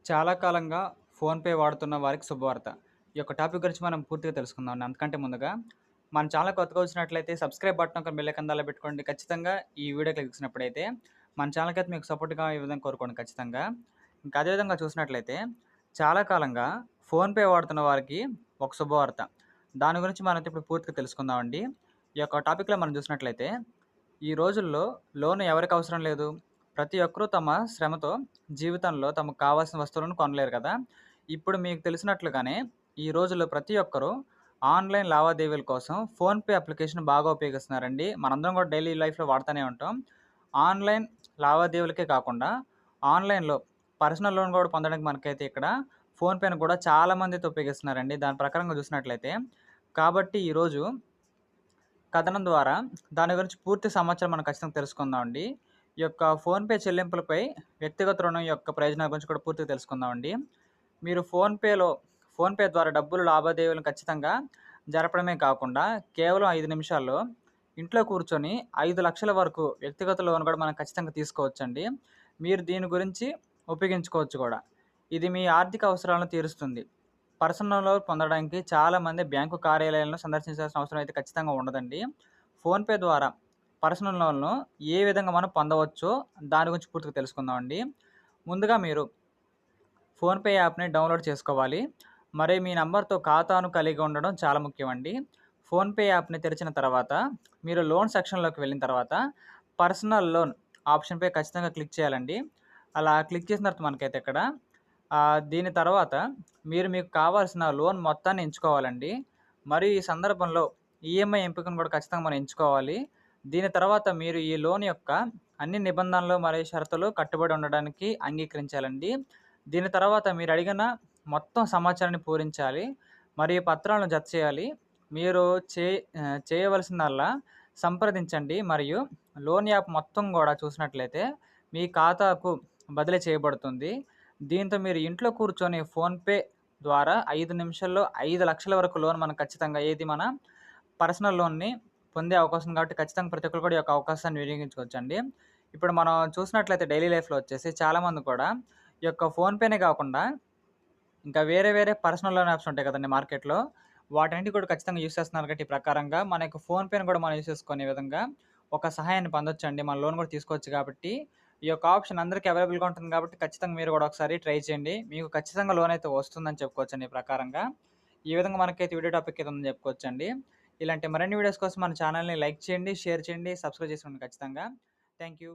చాలా కాలంగా ఫోన్‌పే వాడుతున్న వారికి శుభవార్త. ఈ యొక్క టాపిక్ గురించి మనం పూర్తిగా తెలుసుకుందాం. అంతకంటే ముందుగా మన ఛానల్ కొత్తగా వచ్చినట్లయితే సబ్స్క్రైబ్ బటన్ ఒక బెల్ ఐకాన్ దానిలో పెట్టుకోండి. ఖచ్చితంగా ఈ వీడియో క్లిక్ చేసినప్పుడైతే మన ఛానల్‌కైతే మీకు సపోర్ట్‌గా ఈ విధంగా కోరుకోండి ఖచ్చితంగా. ఇంకా అదే విధంగా చూసినట్లయితే చాలా కాలంగా ఫోన్‌పే వాడుతున్న వారికి ఒక శుభవార్త. దాని గురించి మనమైతే ఇప్పుడు పూర్తిగా తెలుసుకుందామండి. ఈ యొక్క టాపిక్‌లో మనం చూసినట్లయితే ఈ రోజుల్లో లోన్ ఎవరికి అవసరం లేదు. ప్రతి ఒక్కరు తమ శ్రమతో జీవితంలో తమకు కావాల్సిన వస్తువులను కొనలేరు కదా! ఇప్పుడు మీకు తెలిసినట్లుగానే ఈ రోజుల్లో ప్రతి ఒక్కరు ఆన్‌లైన్ లావాదేవీల కోసం ఫోన్‌పే అప్లికేషన్ బాగా ఉపయోగిస్తున్నారండి. మనందరం కూడా డైలీ లైఫ్‌లో వాడుతూనే ఉంటాం. ఆన్‌లైన్ లావాదేవీలకే కాకుండా ఆన్‌లైన్‌లో పర్సనల్ లోన్ కూడా పొందడానికి మనకైతే ఇక్కడ ఫోన్‌పేని కూడా చాలా మందైతే ఉపయోగిస్తున్నారండి. దాని ప్రకారంగా చూసినట్లయితే కాబట్టి ఈరోజు కథనం ద్వారా దాని గురించి పూర్తి సమాచారం మనం ఖచ్చితంగా తెలుసుకుందామండి. ఈ యొక్క ఫోన్‌పే చెల్లింపులపై వ్యక్తిగత రుణం యొక్క ప్రయోజనాల గురించి కూడా పూర్తిగా తెలుసుకుందామండి. మీరు ఫోన్‌పే ద్వారా డబ్బులు లావాదేవీలను ఖచ్చితంగా జరపడమే కాకుండా కేవలం 5 నిమిషాల్లో ఇంట్లో కూర్చొని 5,00,000 వరకు వ్యక్తిగత లోన్ కూడా మనం ఖచ్చితంగా తీసుకోవచ్చండి. మీరు దీని గురించి ఉపయోగించుకోవచ్చు కూడా. ఇది మీ ఆర్థిక అవసరాలను తీరుస్తుంది. పర్సనల్ లోన్ పొందడానికి చాలామంది బ్యాంకు కార్యాలయాలను సందర్శించాల్సిన అవసరం అయితే ఖచ్చితంగా ఉండదండి. ఫోన్‌పే ద్వారా పర్సనల్ లోన్‌ను ఏ విధంగా మనం పొందవచ్చో దాని గురించి పూర్తిగా తెలుసుకుందామండి. ముందుగా మీరు ఫోన్‌పే యాప్‌ని డౌన్‌లోడ్ చేసుకోవాలి. మరి మీ నంబర్‌తో ఖాతాను కలిగి ఉండడం చాలా ముఖ్యమండి. ఫోన్‌పే యాప్‌ని తెరిచిన తర్వాత మీరు లోన్ సెక్షన్‌లోకి వెళ్ళిన తర్వాత పర్సనల్ లోన్ ఆప్షన్‌పై ఖచ్చితంగా క్లిక్ చేయాలండి. అలా క్లిక్ చేసిన తర్వాత మనకైతే ఇక్కడ దీని తర్వాత మీరు మీకు కావాల్సిన లోన్ మొత్తాన్ని ఎంచుకోవాలండి. మరియు ఈ సందర్భంలో ఈఎంఐ ఎంపికను కూడా ఖచ్చితంగా మనం ఎంచుకోవాలి. దీని తర్వాత మీరు ఈ లోన్ యొక్క అన్ని నిబంధనలు మరియు షరతులు కట్టుబడి ఉండడానికి అంగీకరించాలండి. దీని తర్వాత మీరు అడిగిన మొత్తం సమాచారాన్ని పూరించాలి. మరియు పత్రాలను జతచేయాలి. మీరు చేయవలసిందల్లా సంప్రదించండి మరియు లోన్ యాప్ మొత్తం గూడా చూసినట్లయితే మీ ఖాతాకు బదిలీ చేయబడుతుంది. దీంతో మీరు ఇంట్లో కూర్చొని ఫోన్‌పే ద్వారా 5 నిమిషాల్లో 5,00,000 వరకు లోన్ మనం ఖచ్చితంగా మన పర్సనల్ లోన్‌ని పొందే అవకాశం ఉంది కాబట్టి ఖచ్చితంగా ప్రతి ఒక్కరు కూడా ఈ యొక్క అవకాశాన్ని వినియోగించుకోవచ్చండి. ఇప్పుడు మనం చూసినట్లయితే డైలీ లైఫ్‌లో వచ్చేసి చాలామంది కూడా ఈ యొక్క ఫోన్‌పేనే కాకుండా ఇంకా వేరే వేరే పర్సనల్ లోన్ యాప్స్ ఉంటాయి కదండీ మార్కెట్‌లో. వాటన్నిటిని కూడా ఖచ్చితంగా యూజ్ చేస్తున్నారు కాబట్టి ఈ ప్రకారంగా మన యొక్క ఫోన్‌పేని కూడా మనం యూజ్ చేసుకునే విధంగా ఒక సహాయాన్ని పొందొచ్చండి. మన లోన్ కూడా తీసుకోవచ్చు కాబట్టి ఈ యొక్క ఆప్షన్ అందరికి అవైలబుల్‌గా ఉంటుంది కాబట్టి ఖచ్చితంగా మీరు కూడా ఒకసారి ట్రై చేయండి. మీకు ఖచ్చితంగా లోన్ అయితే వస్తుందని చెప్పుకోవచ్చండి ఈ ప్రకారంగా. ఈ విధంగా మనకైతే వీడియో టాపిక్ అయితే ఉందని చెప్పుకోవచ్చండి. ఇలాంటి మరిన్ని వీడియోస్ కోసం మన ఛానల్‌ని లైక్ చేయండి, షేర్ చేయండి, సబ్స్క్రైబ్ చేసుకోండి ఖచ్చితంగా. Thank you.